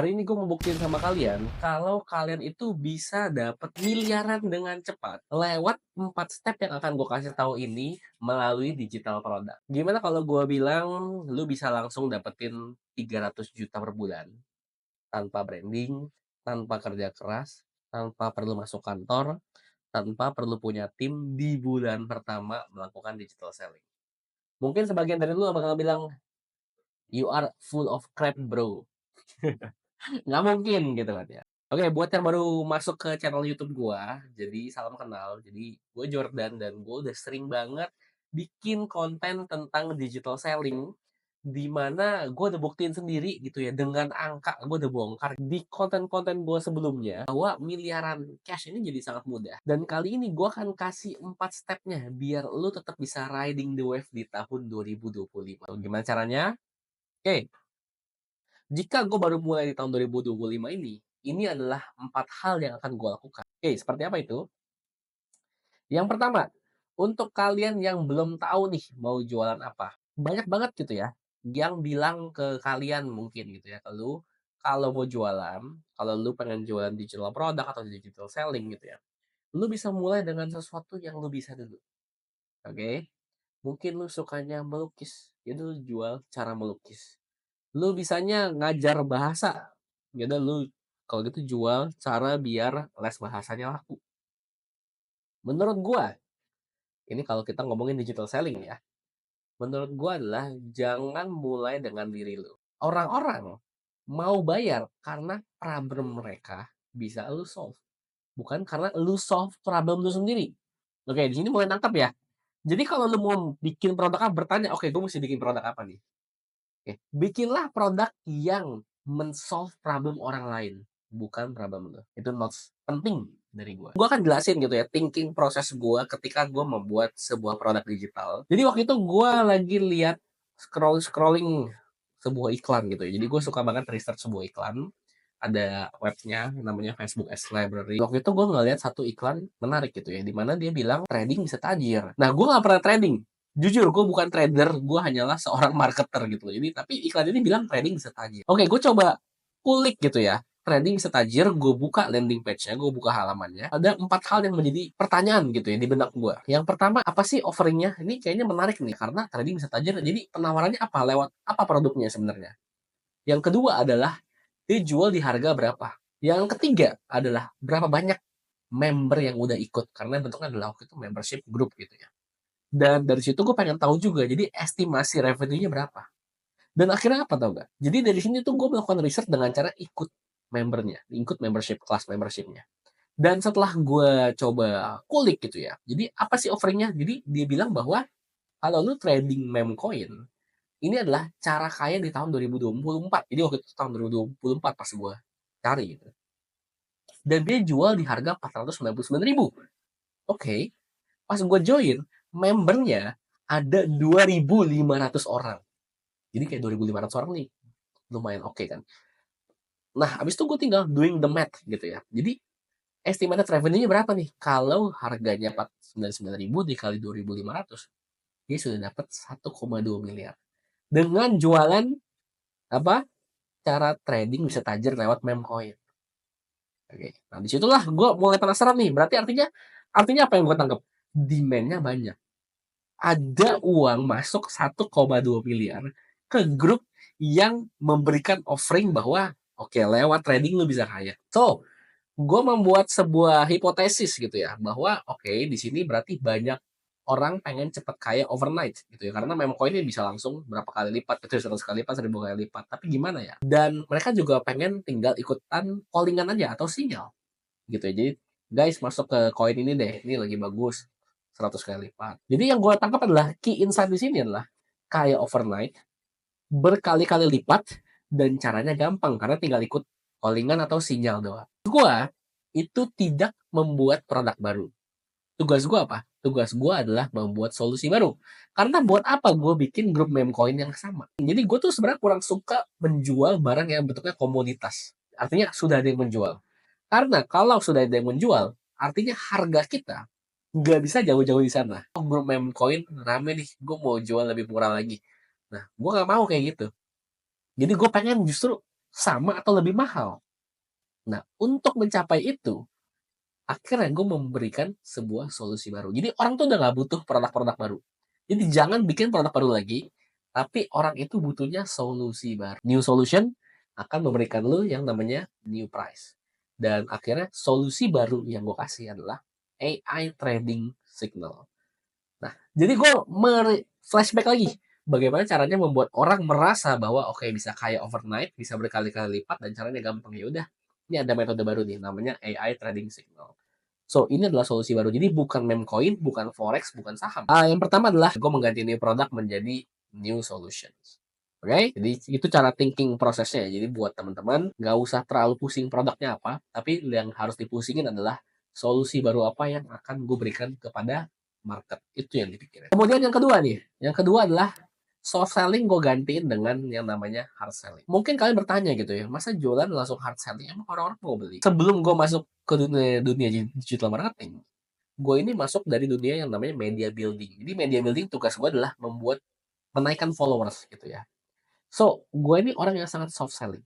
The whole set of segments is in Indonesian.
Hari ini gue mau buktiin sama kalian, kalau kalian itu bisa dapat miliaran dengan cepat lewat 4 step yang akan gue kasih tahu ini melalui digital product. Gimana kalau gue bilang lu bisa langsung dapetin 300 juta per bulan tanpa branding, tanpa kerja keras, tanpa perlu masuk kantor, tanpa perlu punya tim di bulan pertama melakukan digital selling. Mungkin sebagian dari lu bakal bilang, you are full of crap bro. Nggak mungkin gitu kan ya. Oke, buat yang baru masuk ke channel YouTube gua, jadi salam kenal. Jadi gue Jordan dan gue udah sering banget bikin konten tentang digital selling di mana gue udah buktiin sendiri gitu ya dengan angka gue udah bongkar di konten-konten gue sebelumnya bahwa miliaran cash ini jadi sangat mudah. Dan kali ini gue akan kasih 4 stepnya biar lu tetap bisa riding the wave di tahun 2025. So, gimana caranya? Oke, jika gue baru mulai di tahun 2025 ini adalah 4 hal yang akan gue lakukan. Oke, seperti apa itu? Yang pertama, untuk kalian yang belum tahu nih mau jualan apa. Banyak banget gitu ya yang bilang ke kalian mungkin gitu ya, kalau mau jualan, kalau lu pengen jualan digital product atau digital selling gitu ya, lu bisa mulai dengan sesuatu yang lu bisa dulu. Oke? Mungkin lu sukanya melukis, jadi lu jual cara melukis. Lu bisanya ngajar bahasa, ya udah lu kalau gitu jual cara biar les bahasanya laku. Menurut gua, ini kalau kita ngomongin digital selling ya, menurut gua adalah jangan mulai dengan diri lu. Orang-orang mau bayar karena problem mereka bisa lu solve, bukan karena lu solve problem lu sendiri. Oke, di sini mulai nangkep ya. Jadi kalau lu mau bikin produk apa, bertanya, oke, gue mesti bikin produk apa nih? Oke, bikinlah produk yang men-solve problem orang lain, bukan problem lo. Itu notes penting dari gue. Gue akan jelasin gitu ya, thinking proses gue ketika gue membuat sebuah produk digital. Jadi waktu itu gue lagi lihat scrolling sebuah iklan gitu ya. Jadi gue suka banget research sebuah iklan. Ada webnya namanya Facebook Ads Library. Waktu itu gue ngeliat satu iklan menarik gitu ya, dimana dia bilang trading bisa tajir. Nah, gue nggak pernah trading. Jujur, gue bukan trader, gue hanyalah seorang marketer gitu loh. Jadi, tapi iklan ini bilang trading bisa tajir. Oke, gue coba kulik gitu ya. Trading bisa tajir, gue buka landing page-nya, gue buka halamannya. Ada 4 hal yang menjadi pertanyaan gitu ya di benak gue. Yang pertama, apa sih offeringnya? Ini kayaknya menarik nih, karena trading bisa tajir. Jadi, penawarannya apa? Lewat apa produknya sebenarnya? Yang kedua adalah, dia jual di harga berapa? Yang ketiga adalah, berapa banyak member yang udah ikut? Karena bentuknya adalah waktu itu membership group gitu ya. Dan dari situ gue pengen tahu juga, jadi estimasi revenue-nya berapa. Dan akhirnya apa tau gak? Jadi dari sini tuh gue melakukan research dengan cara ikut membernya, ikut membership, kelas membershipnya. Dan setelah gue coba kulik gitu ya, jadi apa sih offeringnya? Jadi dia bilang bahwa kalau lu trading meme coin, ini adalah cara kaya di tahun 2024. Jadi waktu itu tahun 2024 pas gue cari gitu. Dan dia jual di harga 499.000. Oke, pas gue join, membernya ada 2.500 orang. Jadi kayak 2.500 orang nih, lumayan oke kan. Nah, abis itu gue tinggal doing the math gitu ya. Jadi, estimated revenue-nya berapa nih? Kalau harganya 499.000 dikali 2.500, dia sudah dapat 1,2 miliar. Dengan jualan apa? Cara trading bisa tajir lewat meme coin. Oke. Nah, disitulah gue mulai penasaran nih. Berarti artinya apa yang gue tangkap? Demand-nya banyak. Ada uang masuk 1,2 miliar ke grup yang memberikan offering bahwa oke, lewat trading lu bisa kaya. So, gue membuat sebuah hipotesis gitu ya bahwa oke, di sini berarti banyak orang pengen cepet kaya overnight gitu ya, karena meme coin ini bisa langsung berapa kali lipat, itu 100 kali lipat, 1.000 kali lipat. Tapi gimana ya? Dan mereka juga pengen tinggal ikutan callingan aja atau sinyal gitu ya. Jadi guys, masuk ke koin ini deh, ini lagi bagus, 100 kali lipat. Jadi yang gue tangkap adalah key insight di sini adalah kaya overnight, berkali-kali lipat, dan caranya gampang karena tinggal ikut callingan atau sinyal doang. Gue itu tidak membuat produk baru. Tugas gue apa? Tugas gue adalah membuat solusi baru. Karena buat apa gue bikin grup meme coin yang sama? Jadi gue tuh sebenarnya kurang suka menjual barang yang bentuknya komoditas. Artinya sudah ada yang menjual. Karena kalau sudah ada yang menjual, artinya harga kita nggak bisa jauh-jauh di sana. Oh, grup meme coin rame nih, gue mau jual lebih murah lagi. Nah, gue nggak mau kayak gitu. Jadi gue pengen justru sama atau lebih mahal. Nah, untuk mencapai itu, akhirnya gue memberikan sebuah solusi baru. Jadi orang tuh udah nggak butuh produk-produk baru. Jadi jangan bikin produk baru lagi, tapi orang itu butuhnya solusi baru. New solution akan memberikan lo yang namanya new price. Dan akhirnya solusi baru yang gue kasih adalah AI trading signal. Nah, jadi gue flashback lagi. Bagaimana caranya membuat orang merasa bahwa oke, bisa kaya overnight, bisa berkali-kali lipat, dan caranya gampang. Ya udah, ini ada metode baru nih, namanya AI trading signal. So, ini adalah solusi baru. Jadi bukan meme coin, bukan forex, bukan saham. Yang pertama adalah gue mengganti new product menjadi new solutions. Oke, jadi itu cara thinking prosesnya. Jadi buat teman-teman, nggak usah terlalu pusing produknya apa, tapi yang harus dipusingin adalah solusi baru apa yang akan gue berikan kepada market. Itu yang dipikirin. Kemudian yang kedua nih, yang kedua adalah soft selling gue gantiin dengan yang namanya hard selling. Mungkin kalian bertanya gitu ya, masa jualan langsung hard selling? Emang orang-orang mau beli? Sebelum gue masuk ke dunia digital marketing, gue ini masuk dari dunia yang namanya media building. Jadi media building tugas gue adalah menaikkan followers gitu ya. So, gue ini orang yang sangat soft selling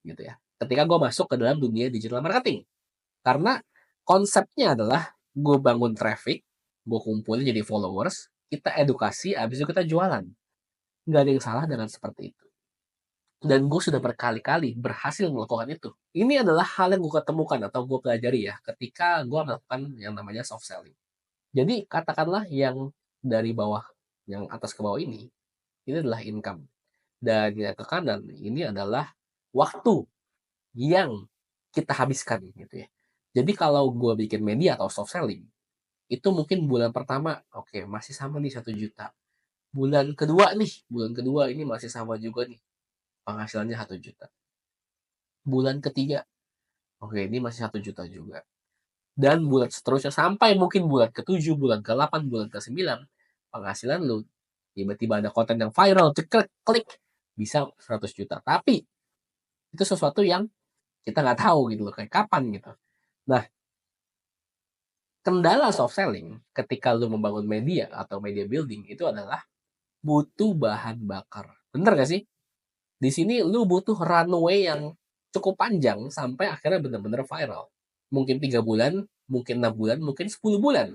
gitu ya. Ketika gue masuk ke dalam dunia digital marketing. Karena konsepnya adalah gue bangun traffic, gue kumpulin jadi followers, kita edukasi, abis itu kita jualan. Nggak ada yang salah dengan seperti itu. Dan gue sudah berkali-kali berhasil melakukan itu. Ini adalah hal yang gue ketemukan atau gue pelajari ya ketika gue melakukan yang namanya soft selling. Jadi katakanlah yang dari bawah, yang atas ke bawah ini adalah income. Dan yang ke kanan ini adalah waktu yang kita habiskan gitu ya. Jadi kalau gue bikin media atau soft selling, itu mungkin bulan pertama, oke, masih sama nih 1 juta. Bulan kedua ini masih sama juga nih, penghasilannya 1 juta. Bulan ketiga, oke, ini masih 1 juta juga. Dan bulan seterusnya sampai mungkin bulan ke-7, bulan ke-8, bulan ke-9, penghasilan lu tiba-tiba ada konten yang viral, cekrek, klik, bisa 100 juta. Tapi itu sesuatu yang kita nggak tahu gitu loh, kayak kapan gitu. Nah, kendala soft selling ketika lu membangun media atau media building itu adalah butuh bahan bakar. Bener gak sih? Di sini lu butuh runway yang cukup panjang sampai akhirnya bener-bener viral. Mungkin 3 bulan, mungkin 6 bulan, mungkin 10 bulan.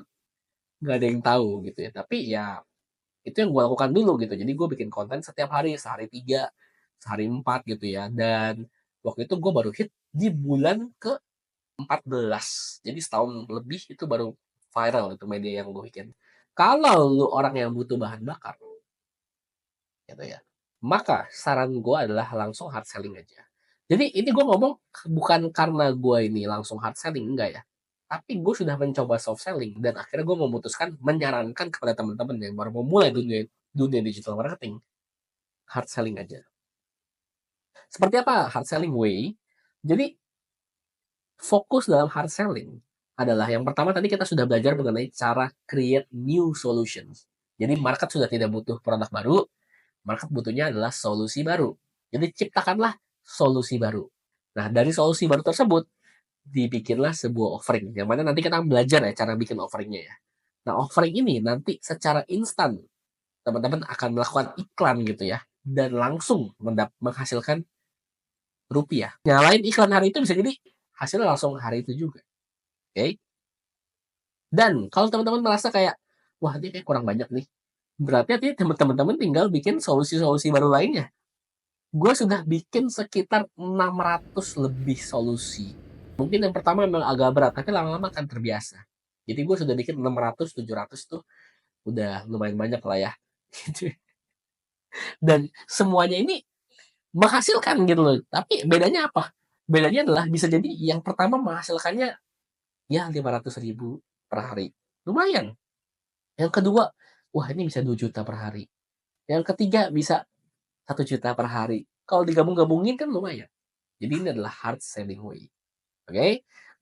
Gak ada yang tahu gitu ya. Tapi ya itu yang gue lakukan dulu gitu. Jadi gue bikin konten setiap hari, sehari 3, sehari 4 gitu ya. Dan waktu itu gue baru hit di bulan ke-14. Jadi setahun lebih itu baru viral itu media yang gue bikin. Kalau lu orang yang butuh bahan bakar, gitu ya, maka saran gue adalah langsung hard selling aja. Jadi ini gue ngomong bukan karena gue ini langsung hard selling, enggak ya. Tapi gue sudah mencoba soft selling dan akhirnya gue memutuskan menyarankan kepada teman-teman yang baru memulai dunia digital marketing, hard selling aja. Seperti apa hard selling way? Jadi fokus dalam hard selling adalah yang pertama tadi kita sudah belajar mengenai cara create new solutions. Jadi market sudah tidak butuh produk baru, market butuhnya adalah solusi baru. Jadi ciptakanlah solusi baru. Nah, dari solusi baru tersebut dibikinlah sebuah offering. Yang mana nanti kita belajar ya cara bikin offering-nya ya. Nah, offering ini nanti secara instan teman-teman akan melakukan iklan gitu ya dan langsung menghasilkan rupiah. Nyalain iklan hari itu bisa jadi hasilnya langsung hari itu juga. Oke. Okay? Dan kalau teman-teman merasa kayak wah ini kayak kurang banyak nih. Berarti nanti teman-teman tinggal bikin solusi-solusi baru lainnya. Gue sudah bikin sekitar 600 lebih solusi. Mungkin yang pertama memang agak berat, tapi lama-lama akan terbiasa. Jadi gue sudah bikin 600, 700 tuh udah lumayan banyak lah ya. Dan semuanya ini menghasilkan gitu loh. Tapi bedanya apa? Bedanya adalah bisa jadi yang pertama menghasilkannya ya 500 ribu per hari. Lumayan. Yang kedua, wah ini bisa 2 juta per hari. Yang ketiga bisa 1 juta per hari. Kalau digabung-gabungin kan lumayan. Jadi ini adalah hard selling way. Oke? Okay?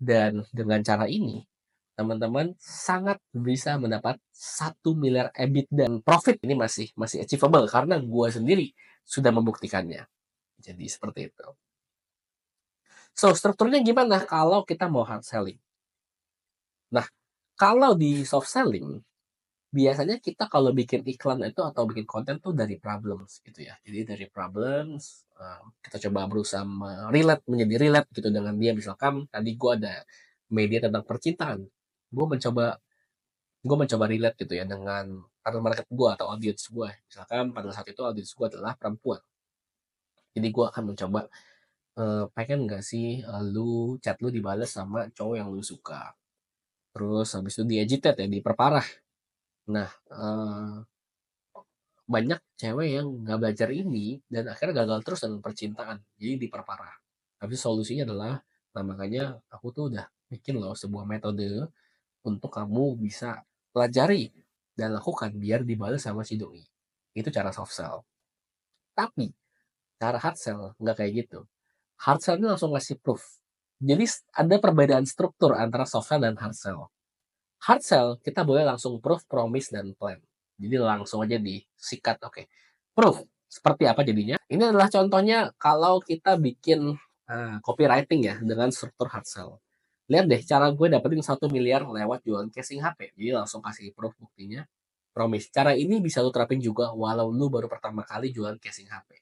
Dan dengan cara ini, teman-teman sangat bisa mendapat 1 miliar EBIT dan profit ini masih achievable karena gue sendiri sudah membuktikannya. Jadi seperti itu. So, strukturnya gimana kalau kita mau hard selling? Nah, kalau di soft selling, Biasanya kita kalau bikin iklan itu atau bikin konten tuh dari problems gitu ya. Jadi dari problems, kita coba berusaha menjadi relate gitu dengan dia. Misalkan tadi gue ada media tentang percintaan, gue mencoba gue mencoba relate gitu ya dengan target market gue atau audience gue. Misalkan pada saat itu audience gue adalah perempuan. Jadi gue akan mencoba, pengen nggak sih, chat lu dibales sama cowok yang lu suka. Terus habis itu di-agitate ya, diperparah. Nah, banyak cewek yang nggak belajar ini dan akhirnya gagal terus dalam percintaan, jadi diperparah. Tapi solusinya adalah, nah makanya aku tuh udah bikin loh sebuah metode untuk kamu bisa pelajari dan lakukan biar dibalas sama si doi. Itu cara soft sell. Tapi cara hard sell nggak kayak gitu. Hard sell ini langsung ngasih proof. Jadi ada perbedaan struktur antara soft sell dan hard sell. Hard sell kita boleh langsung proof, promise, dan plan. Jadi langsung aja disikat, oke. Proof, seperti apa jadinya? Ini adalah contohnya kalau kita bikin copywriting ya dengan struktur hard sell. Lihat deh cara gue dapetin 1 miliar lewat jualan casing HP. Jadi langsung kasih proof buktinya. Promise. Cara ini bisa lu terapin juga walau lu baru pertama kali jualan casing HP.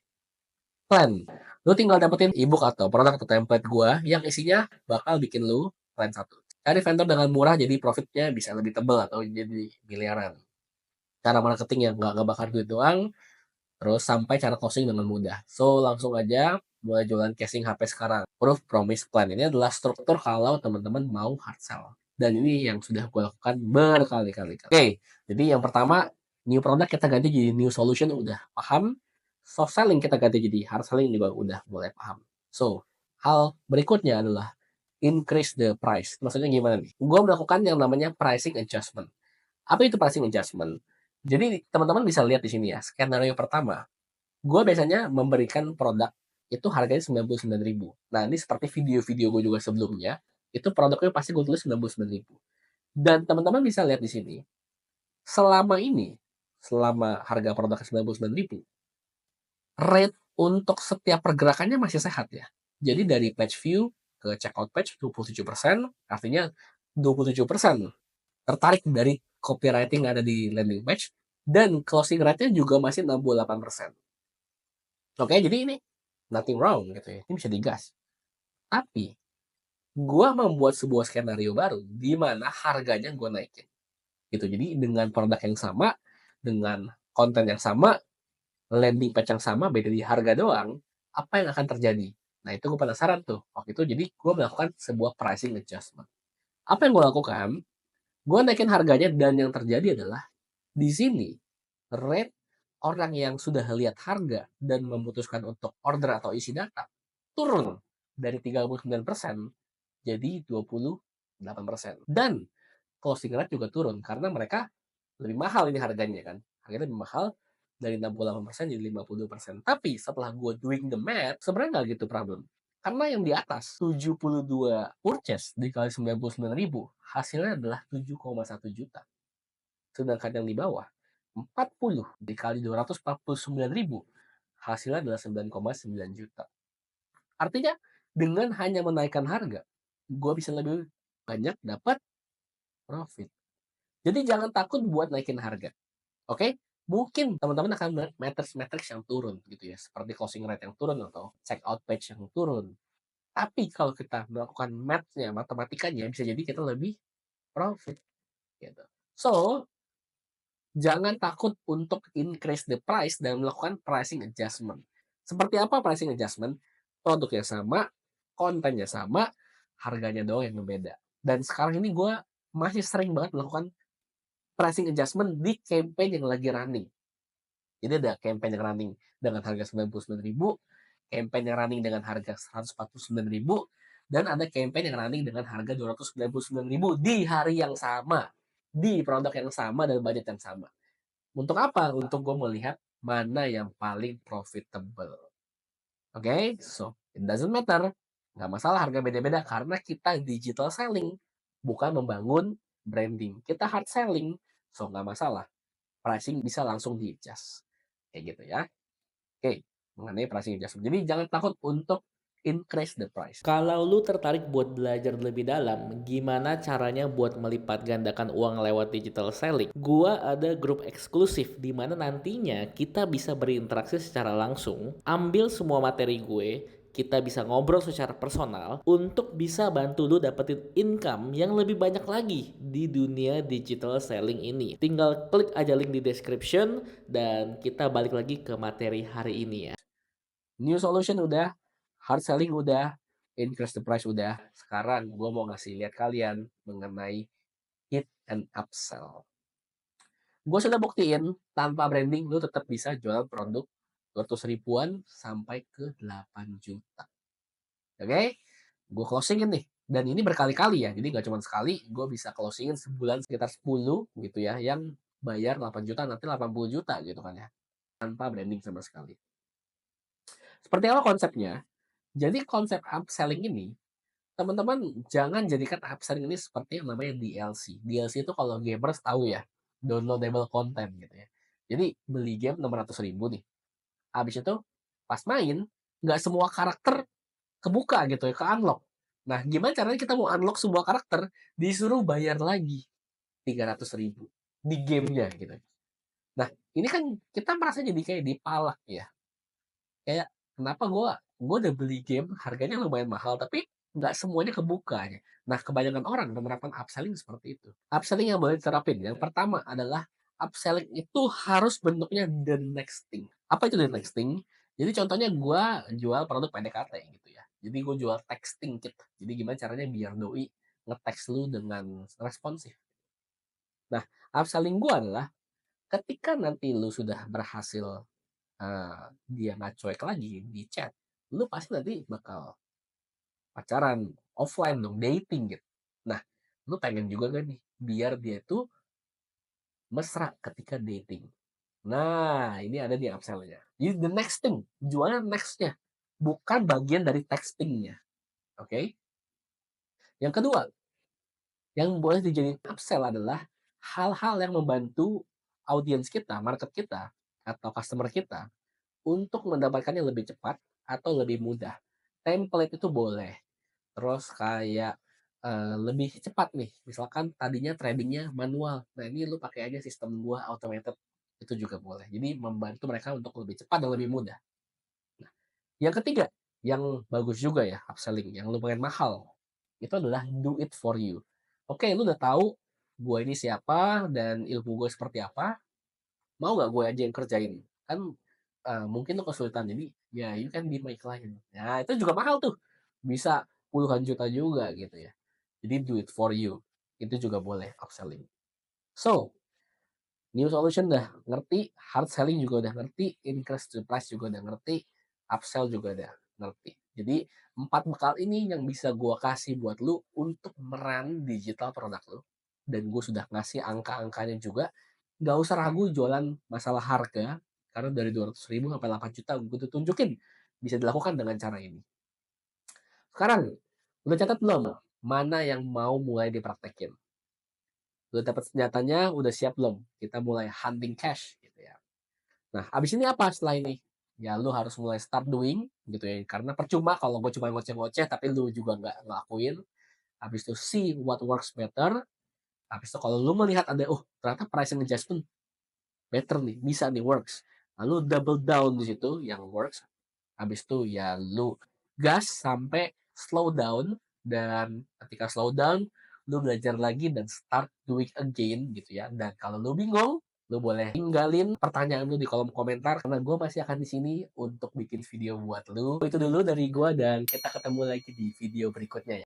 Plan. Lu tinggal dapetin ebook atau produk atau template gue yang isinya bakal bikin lu plan satu. Cari vendor dengan murah jadi profitnya bisa lebih tebal atau jadi miliaran. Cara marketing yang nggak bakar duit doang, terus sampai cara closing dengan mudah. So, langsung aja mulai jualan casing HP sekarang. Proof Promise Plan ini adalah struktur kalau teman-teman mau hard sell. Dan ini yang sudah gue lakukan berkali-kali. Oke, jadi yang pertama, new product kita ganti jadi new solution udah paham. Soft selling kita ganti jadi hard selling juga udah mulai paham. So, hal berikutnya adalah increase the price. Maksudnya gimana nih? Gue melakukan yang namanya pricing adjustment. Apa itu pricing adjustment? Jadi teman-teman bisa lihat di sini ya, skenario pertama. Gue biasanya memberikan produk itu harganya 99.000. Nah, ini seperti video-video gue juga sebelumnya, itu produknya pasti gue tulis 99.000. Dan teman-teman bisa lihat di sini, selama ini, selama harga produknya 99.000, rate untuk setiap pergerakannya masih sehat ya. Jadi dari page view ke checkout page 27%, artinya 27% tertarik dari copywriting yang ada di landing page, dan closing rate-nya juga masih 68%. Oke, jadi ini nothing wrong gitu ya. Ini bisa digas. Tapi gue membuat sebuah skenario baru di mana harganya gue naikin. Gitu. Jadi dengan produk yang sama, dengan konten yang sama, landing page yang sama, beda di harga doang, apa yang akan terjadi? Nah, itu gue penasaran tuh. Waktu itu jadi gue melakukan sebuah pricing adjustment. Apa yang gue lakukan? Gue naikin harganya dan yang terjadi adalah di sini rate orang yang sudah lihat harga dan memutuskan untuk order atau isi data turun dari 39% jadi 28%. Dan closing rate juga turun karena mereka lebih mahal ini harganya kan. Harganya lebih mahal dari 68% jadi 52%. Tapi setelah gue doing the math, sebenarnya nggak gitu problem. Karena yang di atas 72 purchase dikali 99.000 hasilnya adalah 7,1 juta. Sedangkan yang di bawah 40 dikali 249.000 hasilnya adalah 9,9 juta. Artinya dengan hanya menaikkan harga, gue bisa lebih banyak dapat profit. Jadi jangan takut buat naikin harga. Oke? Mungkin teman-teman akan melihat matrix-matrix yang turun gitu ya, seperti closing rate yang turun atau check out page yang turun. Tapi kalau kita melakukan math-nya, matematikanya, bisa jadi kita lebih profit gitu. So, jangan takut untuk increase the price dan melakukan pricing adjustment. Seperti apa pricing adjustment? Produknya sama, kontennya sama, harganya doang yang berbeda. Dan sekarang ini gue masih sering banget melakukan pricing adjustment di campaign yang lagi running. Jadi ada campaign yang running dengan harga 99.000, campaign yang running dengan harga 149.000, dan ada campaign yang running dengan harga 299.000 di hari yang sama, di produk yang sama dan budget yang sama. Untuk apa? Untuk gue melihat mana yang paling profitable. Oke, so it doesn't matter. Nggak masalah harga beda-beda karena kita digital selling, bukan membangun branding. Kita hard selling, so nggak masalah. Pricing bisa langsung di-adjust. Kayak gitu ya. Oke, mengenai pricing adjustment. Jadi jangan takut untuk increase the price. Kalau lu tertarik buat belajar lebih dalam, gimana caranya buat melipat gandakan uang lewat digital selling? Gua ada grup eksklusif di mana nantinya kita bisa berinteraksi secara langsung, ambil semua materi gue, kita bisa ngobrol secara personal untuk bisa bantu lu dapetin income yang lebih banyak lagi di dunia digital selling ini. Tinggal klik aja link di description dan kita balik lagi ke materi hari ini ya. New solution udah, hard selling udah, increase the price udah. Sekarang gue mau ngasih lihat kalian mengenai hit and upsell. Gue sudah buktiin tanpa branding lu tetap bisa jual produk 200 ribuan sampai ke 8 juta. Oke? Gue closingin nih. Dan ini berkali-kali ya. Jadi gak cuma sekali, gue bisa closingin sebulan sekitar 10 gitu ya. Yang bayar 8 juta, nanti 80 juta gitu kan ya. Tanpa branding sama sekali. Seperti apa konsepnya? Jadi konsep upselling ini, teman-teman jangan jadikan upselling ini seperti yang namanya DLC. DLC itu kalau gamers tahu ya, downloadable content gitu ya. Jadi beli game 600 ribu nih. Habis itu pas main, nggak semua karakter kebuka gitu ya, ke-unlock. Nah, gimana caranya kita mau unlock semua karakter, disuruh bayar lagi 300 ribu di gamenya gitu. Nah, ini kan kita merasa jadi kayak dipalak ya. Kayak kenapa gue udah beli game harganya lumayan mahal tapi nggak semuanya kebuka ya. Nah, kebanyakan orang menerapkan upselling seperti itu. Upselling yang boleh diterapin yang pertama adalah upselling itu harus bentuknya the next thing. Apa itu the next thing? Jadi contohnya gue jual produk PDKT gitu ya. Jadi gue jual texting kit. Jadi gimana caranya biar doi nge-text lu dengan responsif. Nah, upselling gue adalah ketika nanti lu sudah berhasil dia nggak cuek lagi di chat, lu pasti nanti bakal pacaran offline dong, dating gitu. Nah, lu pengen juga gak nih biar dia tuh mesra ketika dating. Nah, ini ada di upsell-nya. Jadi the next thing, jualan nextnya, bukan bagian dari textingnya. Oke? Okay? Yang kedua, yang boleh dijadikan upsell adalah hal-hal yang membantu audiens kita, market kita, atau customer kita untuk mendapatkannya lebih cepat atau lebih mudah. Template itu boleh. Terus kayak lebih cepat nih. Misalkan tadinya tradingnya manual. Nah, ini lu pakai aja sistem gua automated. Itu juga boleh. Jadi membantu mereka untuk lebih cepat dan lebih mudah. Nah, yang ketiga, yang bagus juga ya upselling, yang lumayan mahal. Itu adalah do it for you. Oke, lu udah tahu gue ini siapa dan ilmu gue seperti apa, mau nggak gue aja yang kerjain? Kan mungkin lo kesulitan, jadi ya you can be my client. Nah, itu juga mahal tuh. Bisa puluhan juta juga gitu ya. Jadi do it for you. Itu juga boleh upselling. So, new solution udah ngerti, hard selling juga udah ngerti, increase the price juga udah ngerti, upsell juga udah ngerti. Jadi 4 bekal ini yang bisa gue kasih buat lu untuk merun digital produk lu. Dan gue sudah ngasih angka-angkanya juga. Gak usah ragu jualan masalah harga, karena dari 200 ribu sampai 8 juta gue tuh tunjukin bisa dilakukan dengan cara ini. Sekarang, udah catat belum? Mana yang mau mulai dipraktekin? Udah dapat senjatanya, udah siap belum? Kita mulai hunting cash gitu ya. Nah, abis ini apa setelah ini? Ya lu harus mulai start doing gitu ya. Karena percuma kalau gue cuma ngoceh-ngoceh tapi lu juga nggak ngelakuin. Habis itu see what works better. Habis itu kalau lu melihat ada, oh ternyata pricing adjustment better nih, bisa nih works. Lalu double down di situ yang works. Habis itu ya lu gas sampai slow down, dan ketika slow down lu belajar lagi dan start doing again gitu ya. Dan kalau lu bingung, lu boleh tinggalin pertanyaan lu di kolom komentar karena gue masih akan di sini untuk bikin video buat lu. Itu dulu dari gue dan kita ketemu lagi di video berikutnya ya.